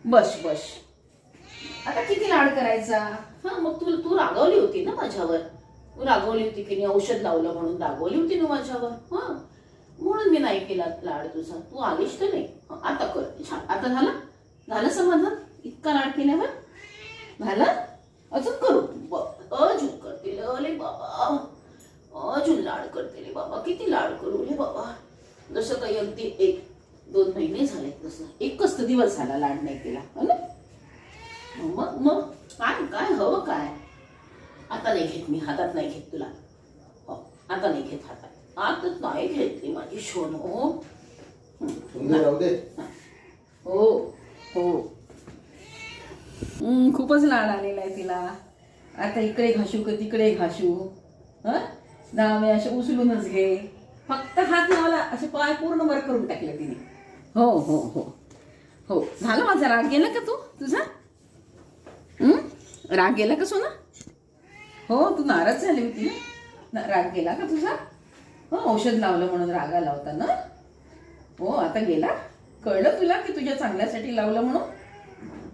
बस बस. आता किती लाड करायचा? हा मग तू रागवली होती ना माझ्यावर. तू रागवली होती की नाही, औषध लावलं म्हणून रागवली होती तू माझ्यावर. हा म्हणून मी नाही केला लाड तुझा. तू आलीस तर नाही. आता कर छान. आता झालं समाधान? इतका लाड केल्यावर झालं? अजून करू? अजून करते अरे बाबा, अजून लाड करते रे बाबा. किती लाड करू रे बाबा. जसं काही अगदी 1-2 महिने झाले तसं. एकच तर दिवस झाला लाड नाही केला ना. मग काय काय हवं काय? आता नाही घेत मी, हातात नाही घेत तुला. हो आता नाही घेत हातात. आताच नाही घेतली माझी शोन. हो हो हो. खूपच लाड आलेला आहे तिला. आता इकडे घासू का तिकडे घासू? दावे असे उचलूनच घे. फक्त हात लावला असे पाय पूर्ण वर करून टाकले तिने. हो हो हो हो. झालं माझा राग गेला का तुझा? राग गेला का सोना? हो तू नाराज झाली होती ना. राग गेला का तुझा? हो औषध लावलं म्हणून राग आला होता ना. हो आता गेला. कळलं तुला की तुझ्या चांगल्यासाठी लावलं म्हणून?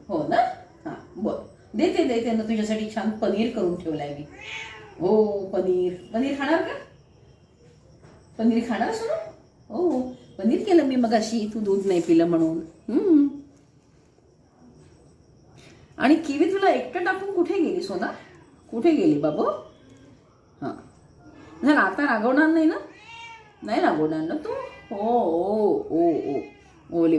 हो ना. हां बरं. देते ना तुझ्यासाठी छान पनीर करून ठेवलाय मी. हो पनीर खाणार का? पनीर खाणार सोना? हो पनीर केलं मी मगाशी, तू दूध नाही पिलं म्हणून. आणि किवी तुला एकटं टाकून कुठे गेली सोना? कुठे गेली बाबू? हां झालं. आता रागवणार नाही ना? नाही रागवणार ना तू? हो ओ ओ ओ ओले